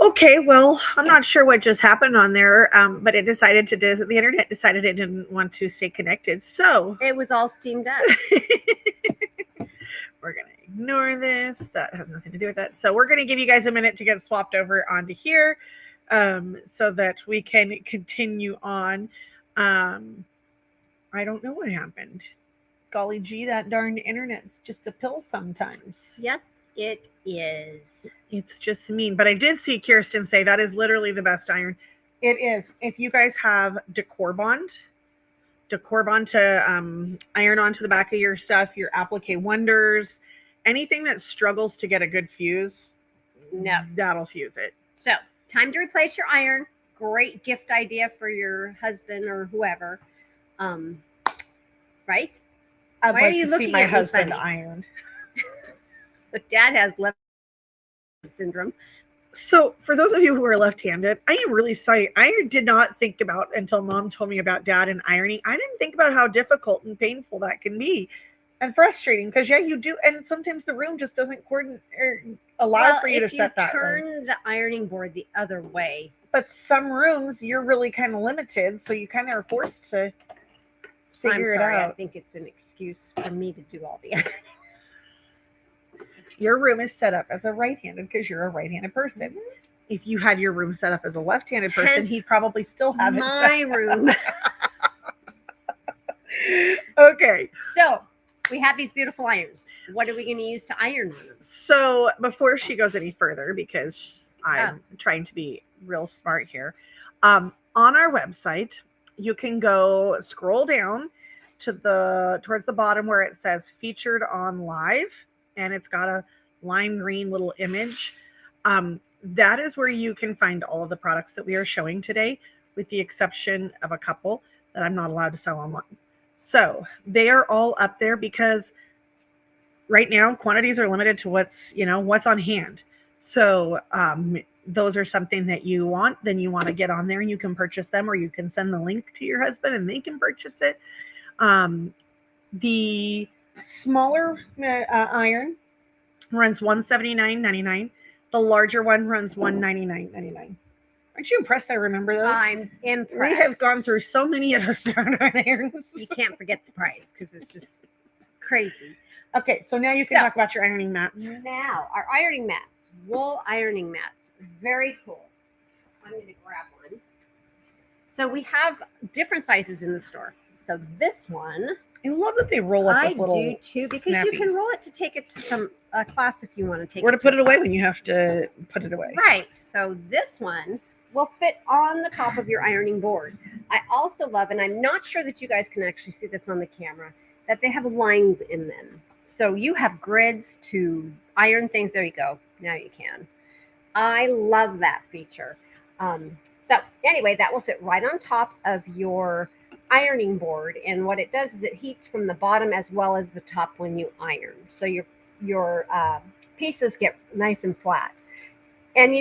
Okay, well, I'm not sure what just happened on there, but it decided to the internet decided it didn't want to stay connected. So It was all steamed up. we're gonna ignore this. That has nothing to do with that. So we're gonna give you guys a minute to get swapped over onto here, so that we can continue on. Um, I don't know what happened. Golly gee, that darn internet's just a pill sometimes. Yes, it is. It's just mean. But I did see Kirsten say that is literally the best iron. It is. If you guys have decor bond to iron onto the back of your stuff, your applique wonders, anything that struggles to get a good fuse, No. that'll fuse it. So, time to replace your iron. Great gift idea for your husband or whoever. Right? I'd Why are like you to see looking my at me husband funny? iron. But Dad has left syndrome. So, for those of you who are left-handed, I am really sorry. I did not think about until Mom told me about Dad and ironing. I didn't think about how difficult and painful that can be, and frustrating. Because yeah, you do, and sometimes the room just doesn't coordinate or allow for you to set that right. If you turn the ironing board the other way, But some rooms you're really kind of limited, so you kind of are forced to figure it out. I think it's an excuse for me to do all the ironing. Your room is set up as a right-handed because you're a right-handed person. Mm-hmm. If you had your room set up as a left-handed person, he'd probably still have it. My room. Okay. So we have these beautiful irons. What are we going to use to iron them? So before she goes any further, because I'm trying to be real smart here, on our website, you can go scroll down to towards the bottom where it says featured on live, and it's got a lime green little image. That is where you can find all of the products that we are showing today, with the exception of a couple that I'm not allowed to sell online. So they are all up there because right now quantities are limited to what's on hand. So those are something that you want, then you want to get on there and you can purchase them, or you can send the link to your husband and they can purchase it. The smaller iron runs $179.99. The larger one runs $199.99. Aren't you impressed I remember those? I'm impressed. We have gone through so many of those irons. You can't forget the price because it's just crazy. Okay, so now you can talk about your ironing mats. Now, our ironing mats, wool ironing mats, very cool. I'm going to grab one. So we have different sizes in the store. So this one, I love that they roll up with little I do too, because snappies. you can roll it to take it to some class if you want to take or it to put it away when you have to put it away. Right. So this one will fit on the top of your ironing board. I also love, and I'm not sure that you guys can actually see this on the camera, that they have lines in them. So you have grids to iron things. There you go. Now you can. I love that feature. So anyway, that will fit right on top of your ironing board. And what it does is it heats from the bottom as well as the top when you iron. So your pieces get nice and flat. And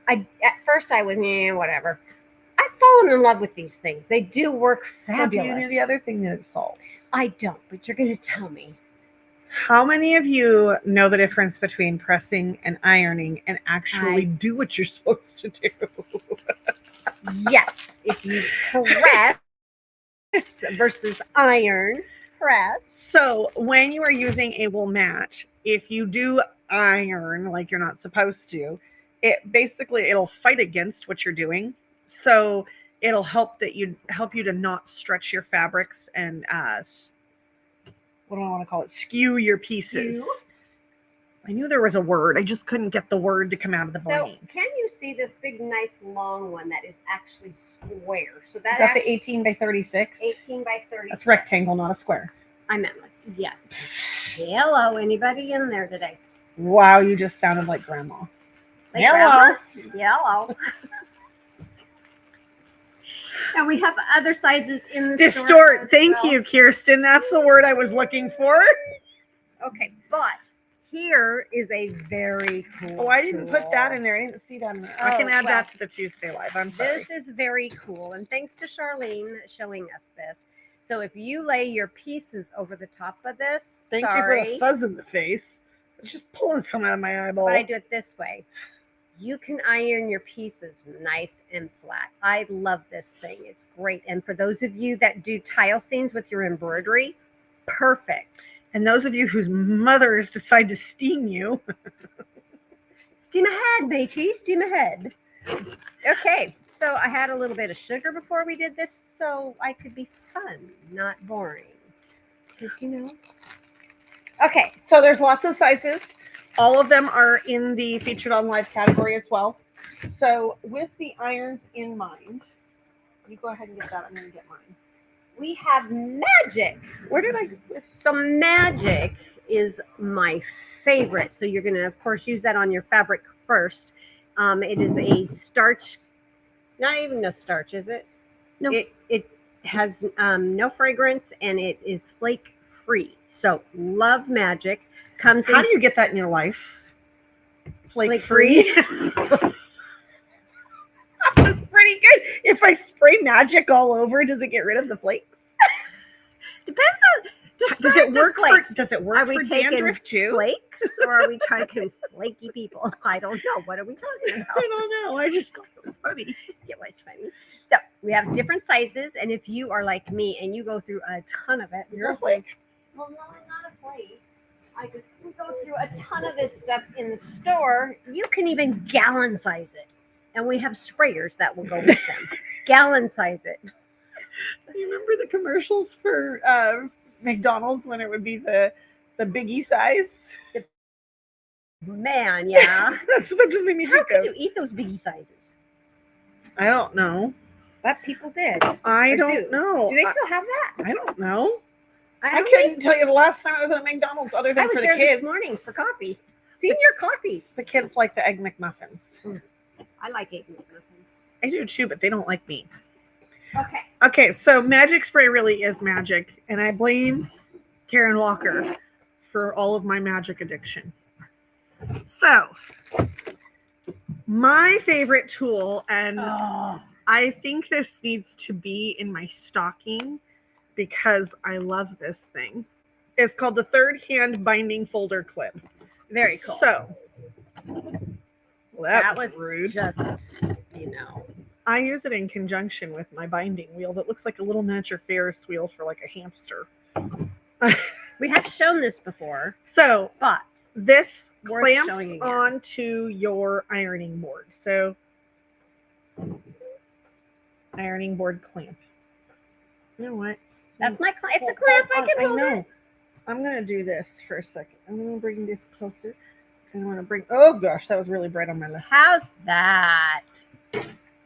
at first I was, whatever. I've fallen in love with these things. They do work fabulous. So do you know the other thing that it solves? I don't, but you're going to tell me. How many of you know the difference between pressing and ironing and actually do what you're supposed to do? Yes. If you press versus iron, press. So when you are using a wool mat, if you do iron like you're not supposed to, it'll fight against what you're doing. So it'll help you to not stretch your fabrics and what do I want to call it? Skew your pieces. Skew? I knew there was a word. I just couldn't get the word to come out of the brain. So can you see this big, nice, long one that is actually square? So is that the 18 by 36? 18 by 36. That's rectangle, not a square. I meant yeah. Hello, anybody in there today? Wow, you just sounded like Grandma. Like Hello. Hello. And we have other sizes in the Distort. Thank you, Kirsten. That's the word I was looking for. Okay, but here is a very cool I didn't put that in there. I didn't see that in there. I can add that to the Tuesday Live. I'm sorry. This is very cool. And thanks to Charlene showing us this. So if you lay your pieces over the top of this, Thank you for the fuzz in the face. It's just pulling some out of my eyeball. But I do it this way. you can iron your pieces nice and flat. I love this thing. It's great. And for those of you that do tile seams with your embroidery, perfect. And those of you whose mothers decide to steam you, steam ahead, matey, steam ahead. Okay, so I had a little bit of sugar before we did this so I could be fun, not boring. Because, you know. Okay, so there's lots of sizes. All of them are in the featured on live category as well. So with the irons in mind, you go ahead and get that. I'm going to get mine. We have Magic. Where did I? So Magic is my favorite. So you're going to, of course, use that on your fabric first. It is a starch, not even a starch, is it? No. It has no fragrance and it is flake free. So love Magic. Comes How in, do you get that in your life? Flake free. That's pretty good. If I spray Magic all over, does it get rid of the flakes? Depends on. Does it work flakes. for? Does it work Are we for taking dandruff too? Flakes, or are we talking flaky people? I don't know. What are we talking about? I don't know. I just thought it was funny. Get what's funny. So we have different sizes, and if you are like me and you go through a ton of it, You're a flake. Well, no, I'm not a flake. I just go through a ton of this stuff in the store. You can even gallon size it, and we have sprayers that will go with them. Gallon size it. You remember the commercials for McDonald's when it would be the biggie size? Man, yeah. That's what just made me How think could of. you eat those biggie sizes? I don't know. But people did. I don't know. Do they still have that? I don't know. I couldn't tell you the last time I was at McDonald's other than I was for the there kids. this morning for coffee. Senior coffee. The kids like the Egg McMuffins. I like Egg McMuffins. I do too, but they don't like me. Okay. Okay, so Magic Spray really is magic, and I blame Karen Walker for all of my magic addiction. So, my favorite tool, and I think this needs to be in my stocking because I love this thing. It's called the Third Hand Binding Folder Clip. Very cool. So, that was rude. Just, you know. I use it in conjunction with my binding wheel that looks like a little miniature Ferris wheel for like a hamster. We have shown this before. So, but this worth clamps showing again. onto your ironing board. So, ironing board clamp. You know what? That's my clamp. It's a clamp. I can hold it. I'm going to do this for a second. I'm going to bring this closer. I want to bring. Oh gosh, that was really bright on my left. How's that?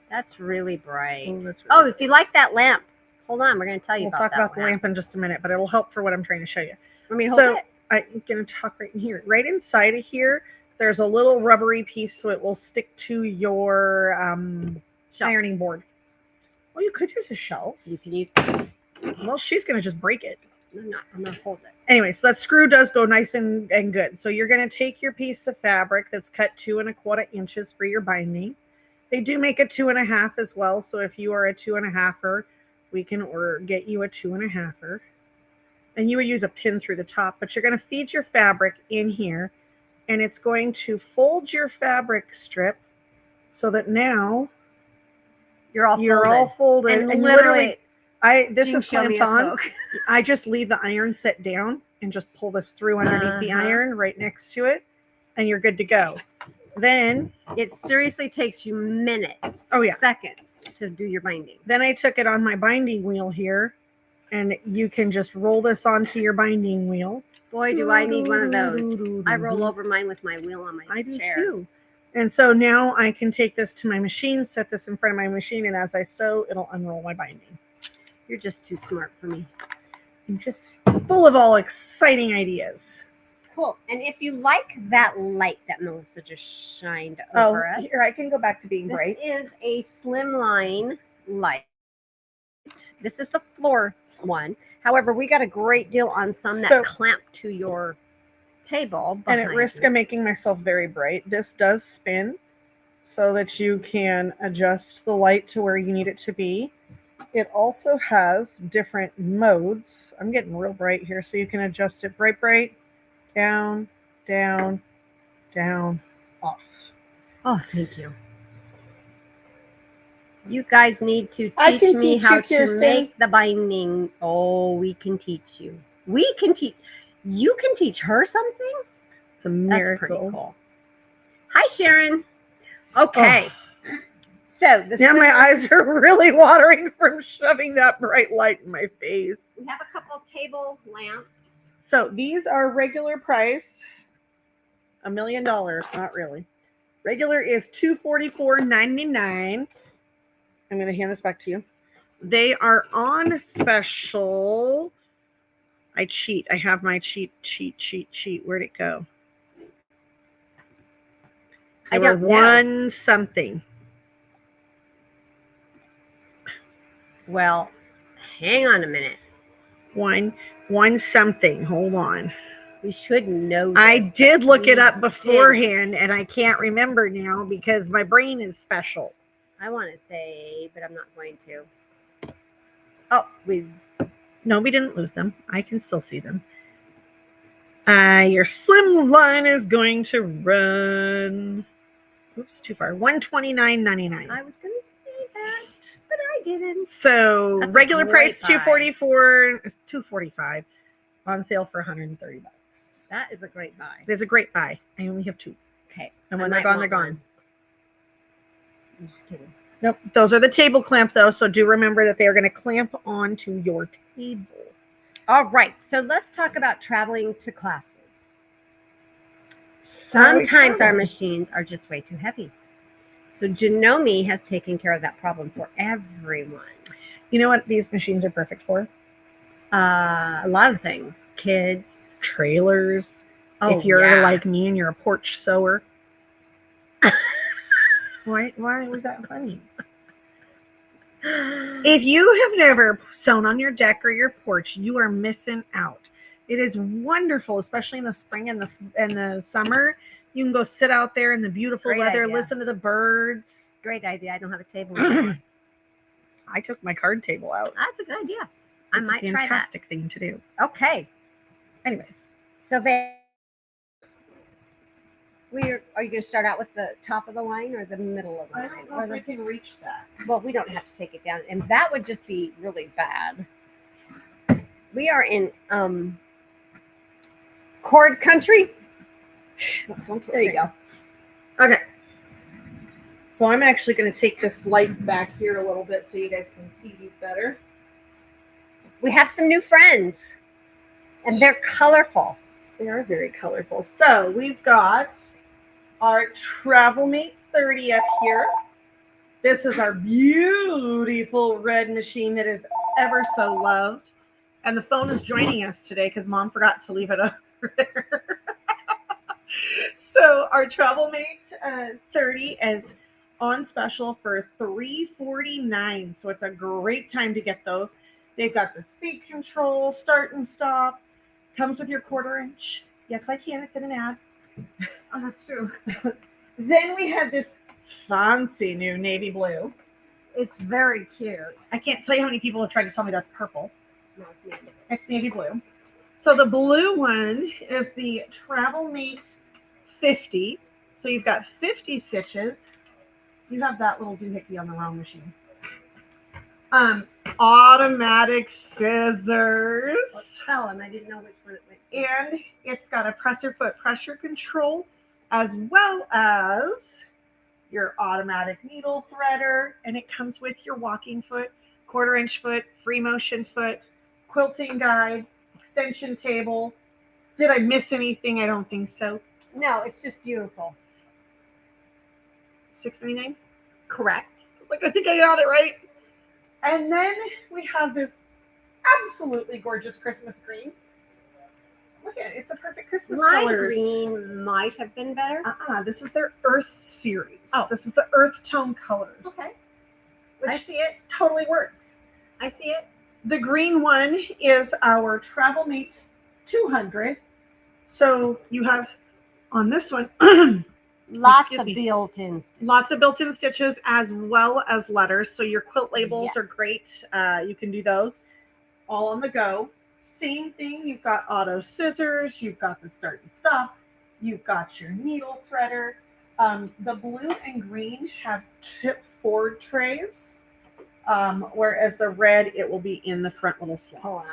That's really bright. Oh, that's really if you like that lamp, hold on. We're going to tell you we'll about talk that about the lamp in just a minute, but it'll help for what I'm trying to show you. Let me hold it. I'm going to talk right in here. Right inside of here, there's a little rubbery piece so it will stick to your ironing board. Well, you could use a shelf. You can use. Well, she's going to just break it. I'm not. I'm going to hold it. Anyway, so that screw does go nice and good. So you're going to take your piece of fabric that's cut 2 1/4 inches for your binding. They do make a 2 1/2 as well. So if you are a 2 1/2er, we can get you a 2 1/2er. And you would use a pin through the top, but you're going to feed your fabric in here, and it's going to fold your fabric strip so that now you're all folded. And literally, this is clamped on. I just leave the iron set down and just pull this through underneath the iron right next to it, and you're good to go. Then it seriously takes you minutes, seconds to do your binding. Then I took it on my binding wheel here, and you can just roll this onto your binding wheel. Boy, do I need one of those. I roll over mine with my wheel on my chair. I do too. And so now I can take this to my machine, set this in front of my machine, and as I sew, it'll unroll my binding. You're just too smart for me. I'm just full of all exciting ideas. Cool. And if you like that light that Melissa just shined over us. Here, I can go back to being bright. This is a slimline light. This is the floor one. However, we got a great deal on some that clamp to your table. And at risk of making myself very bright, this does spin so that you can adjust the light to where you need it to be. It also has different modes. I'm getting real bright here, so you can adjust it bright, down, down, down, off. Oh, thank you. You guys need to I teach can me teach how you, to Kirsten. make the binding. Oh, we can teach you. We can teach. You can teach her something? It's a That's pretty miracle. cool. Hi, Sharon. Okay. So the Now my eyes are really watering from shoving that bright light in my face. We have a couple table lamps. So these are regular price, $1 million, not really. Regular is $244.99. I'm going to hand this back to you. They are on special. I cheat. I have my cheat. Where'd it go? They were one something. Well, hang on a minute. One something. Hold on. We should know this, I did look it up beforehand, and I can't remember now because my brain is special. I want to say, but I'm not going to. Oh, No, we didn't lose them. I can still see them. Your slim line is going to run. Oops, too far. $129.99. I was going to say that, but I didn't. So that's regular price $245 on sale for $130. That is a great buy. It is a great buy. I only have 2. Okay. And when they're gone, they're gone. I'm just kidding. Nope. Those are the table clamp though, so do remember that they are going to clamp onto your table. All right. So let's talk about traveling to classes. Sometimes our machines are just way too heavy. So Janome has taken care of that problem for everyone. You know what these machines are perfect for? A lot of things. Kids. Trailers. If you're like me and you're a porch sewer. Why was that funny? If you have never sewn on your deck or your porch, you are missing out. It is wonderful, especially in the spring and the summer. You can go sit out there in the beautiful weather, listen to the birds. Great idea. I don't have a table anymore. I took my card table out. That's a good idea. I might try that. It's a fantastic thing to do. Okay. Anyways. So are you going to start out with the top of the line or the middle of the line? I don't know if I can reach that. Well, we don't have to take it down. And that would just be really bad. We are in cord country. There you go. Okay. So I'm actually going to take this light back here a little bit so you guys can see these better. We have some new friends. And they're colorful. They are very colorful. So we've got our TravelMate 30 up here. This is our beautiful red machine that is ever so loved. And the phone is joining us today because Mom forgot to leave it over there. So our TravelMate 30 is on special for $349. So it's a great time to get those. They've got the speed control, start and stop. Comes with your 1/4 inch. Yes, I can. It's in an ad. Oh, that's true. Then we have this fancy new navy blue. It's very cute. I can't tell you how many people have tried to tell me that's purple. No, it's navy. It's navy blue. So the blue one is the TravelMate 50. So you've got 50 stitches. You have that little doohickey on the wrong machine. Automatic scissors. Let's tell them. I didn't know which one it went to. And it's got a presser foot pressure control as well as your automatic needle threader. And it comes with your walking foot, 1/4 inch foot, free motion foot, quilting guide, extension table. Did I miss anything? I don't think so. No, it's just beautiful. $6.99? Correct. Like, I think I got it right. And then we have this absolutely gorgeous Christmas green. Look at it. It's a perfect Christmas color. Green might have been better. This is their Earth series. Oh. This is the Earth tone colors. Okay. Which I see it. Totally works. I see it. The green one is our TravelMate 200. So you have on this one lots of built-in stitches. Lots of built-in stitches as well as letters. So your quilt labels are great. You can do those all on the go. Same thing. You've got auto scissors. You've got the start and stop. You've got your needle threader. The blue and green have tip forward trays, whereas the red, it will be in the front little slot. Pull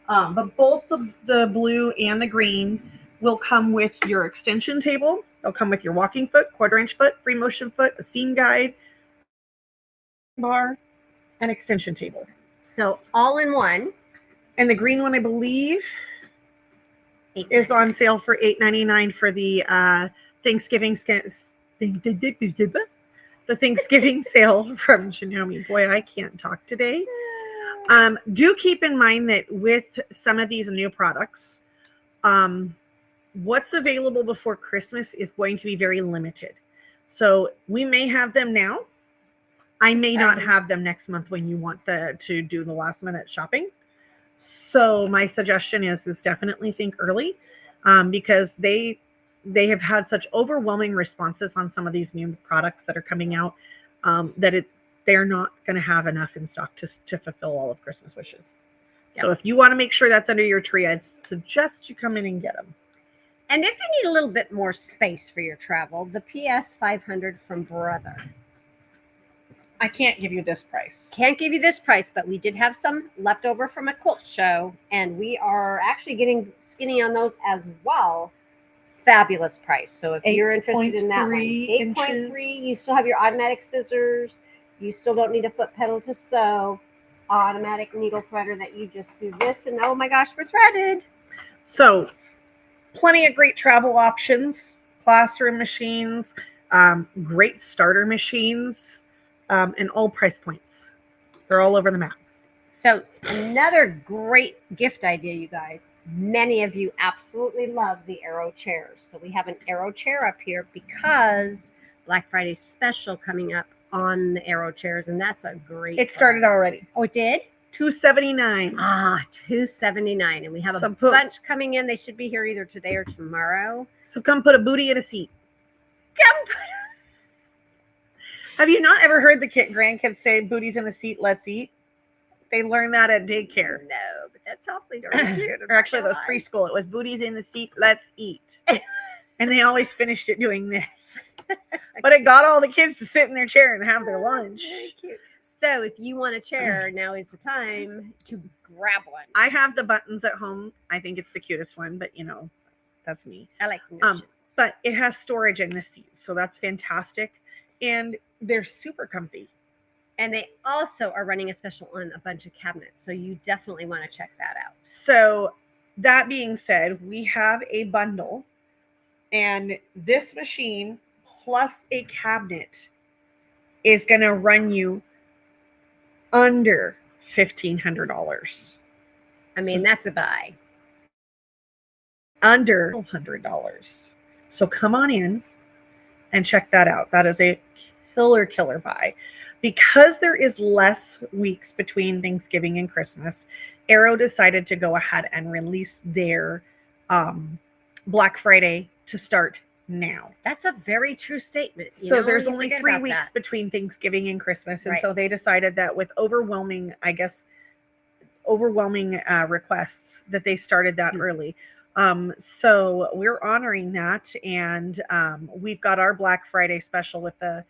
out. But both the blue and the green will come with your extension table. They'll come with your walking foot, quarter-inch foot, free motion foot, a seam guide, bar, and extension table. So all in one. And the green one, I believe, is on sale for $8.99 for the Thanksgiving the Thanksgiving sale from Janome. Boy, I can't talk today. Do keep in mind that with some of these new products, what's available before Christmas is going to be very limited. So we may have them now. I may not have them next month when you want to do the last minute shopping. So my suggestion is definitely think early, because they have had such overwhelming responses on some of these new products that are coming out, that they're not going to have enough in stock to fulfill all of Christmas wishes. Yep. So if you want to make sure that's under your tree, I'd suggest you come in and get them. And if you need a little bit more space for your travel, the PS 500 from Brother. I can't give you this price. Can't give you this price, but we did have some left over from a quilt show, and we are actually getting skinny on those as well. Fabulous price. So if you're interested in that one, 8.3, you still have your automatic scissors. You still don't need a foot pedal to sew. Automatic needle threader that you just do this, and oh my gosh, we're threaded. So plenty of great travel options, classroom machines, great starter machines. And all price points. They're all over the map. So another great gift idea, you guys. Many of you absolutely love the Aero chairs. So we have an Aero chair up here because Black Friday special coming up on the Aero chairs, and that's a great It started already. Oh, it did? $279. $279. And we have a bunch coming in. They should be here either today or tomorrow. So come put a booty in a seat. Have you not ever heard the grandkids say, booty's in the seat, let's eat? They learn that at daycare. No, but that's awfully darn cute. Or actually, that was preschool. It was booty's in the seat, let's eat. And they always finished it doing this. But it got all the kids to sit in their chair and have their lunch. Very cute. So if you want a chair, now is the time to grab one. I have the buttons at home. I think it's the cutest one, but that's me. I like notions. But it has storage in the seat, so that's fantastic. And they're super comfy. And they also are running a special on a bunch of cabinets. So you definitely want to check that out. So that being said, we have a bundle. And this machine plus a cabinet is going to run you under $1,500. I mean, that's a buy. Under $100. So come on in and check that out. That is a killer buy. Because there is less weeks between Thanksgiving and Christmas, Aero decided to go ahead and release their Black Friday to start now. That's a very true statement. So there's only 3 weeks between Thanksgiving and Christmas. And so they decided that with overwhelming requests that they started that early. So we're honoring that. And we've got our Black Friday special with the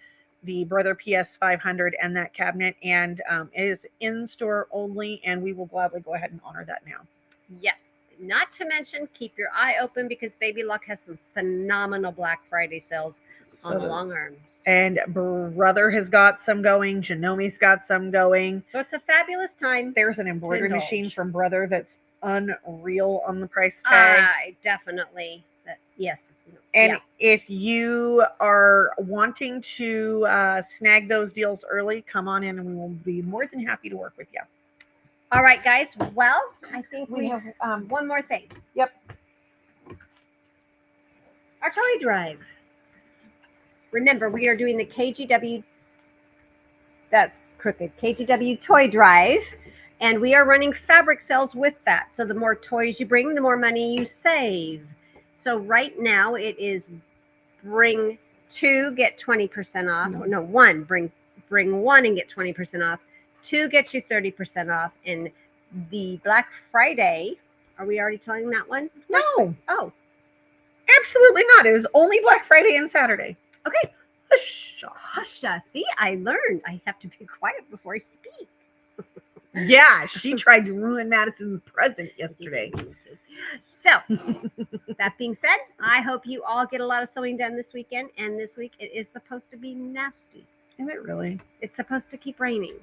Brother PS 500 and that cabinet, and it is in store only, and we will gladly go ahead and honor that now. Yes. Not to mention, keep your eye open because Baby Luck has some phenomenal Black Friday sales on the long arms. And Brother has got some going. Janome's got some going. So it's a fabulous time. There's an embroidery machine from Brother that's unreal on the price tag. Definitely. Yes. And if you are wanting to snag those deals early, come on in and we will be more than happy to work with you. All right, guys. Well, I think we have one more thing. Yep. Our toy drive. Remember, we are doing the KGW, that's crooked, KGW toy drive, and we are running fabric sales with that. So the more toys you bring, the more money you save. So right now it is bring 2, get 20% off. No, 1, bring 1 and get 20% off. 2 gets you 30% off. And the Black Friday, are we already telling that one? No. Oh. Absolutely not. It was only Black Friday and Saturday. Okay. Hush. Husha. See, I learned I have to be quiet before I speak. Yeah, she tried to ruin Madison's present yesterday. So, that being said, I hope you all get a lot of sewing done this weekend. And this week it is supposed to be nasty. Is it really? It's supposed to keep raining.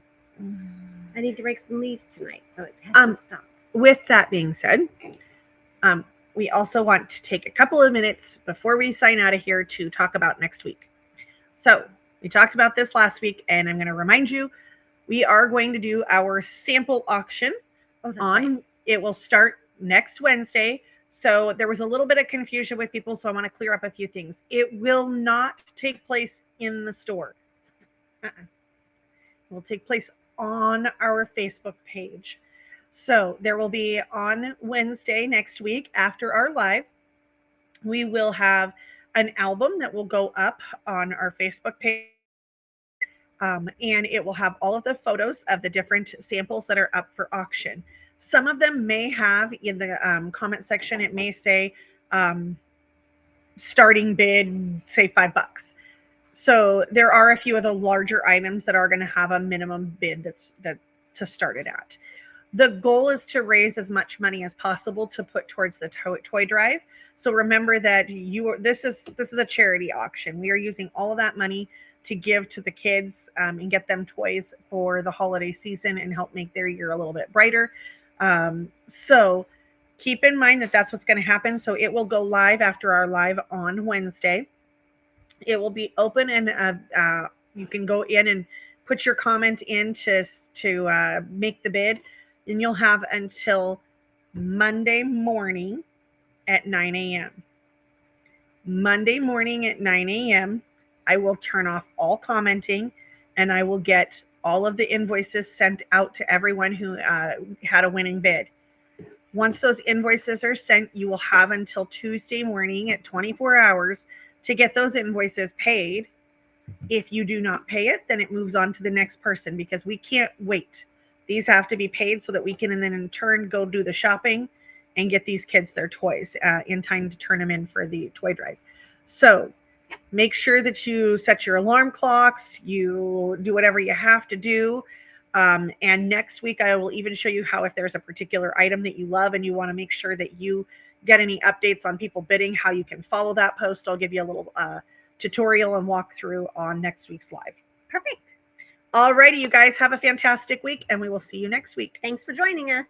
I need to rake some leaves tonight, so it has to stop. With that being said, we also want to take a couple of minutes before we sign out of here to talk about next week. So we talked about this last week, and I'm going to remind you, we are going to do our sample auction Right. It will start next Wednesday. So there was a little bit of confusion with people, so I want to clear up a few things. It will not take place in the store. It will take place on our Facebook page. So there will be on Wednesday next week after our live, we will have an album that will go up on our Facebook page. And it will have all of the photos of the different samples that are up for auction. Some of them may have in the comment section, it may say starting bid, say $5. So there are a few of the larger items that are going to have a minimum bid that to start it at. The goal is to raise as much money as possible to put towards the toy drive. So remember that this is a charity auction. We are using all of that money to give to the kids and get them toys for the holiday season and help make their year a little bit brighter. So keep in mind that that's what's going to happen. So it will go live after our live on Wednesday. It will be open, and you can go in and put your comment in to make the bid. And you'll have until Monday morning at 9 a.m. Monday morning at 9 a.m., I will turn off all commenting, and I will get all of the invoices sent out to everyone who had a winning bid. Once those invoices are sent, you will have until Tuesday morning at 24 hours to get those invoices paid. If you do not pay it, then it moves on to the next person, because we can't wait. These have to be paid so that we can then in turn go do the shopping and get these kids their toys in time to turn them in for the toy drive. So make sure that you set your alarm clocks, you do whatever you have to do. And next week, I will even show you how, if there's a particular item that you love and you want to make sure that you get any updates on people bidding, how you can follow that post. I'll give you a little tutorial and walkthrough on next week's live. Perfect. Alrighty, you guys have a fantastic week, and we will see you next week. Thanks for joining us.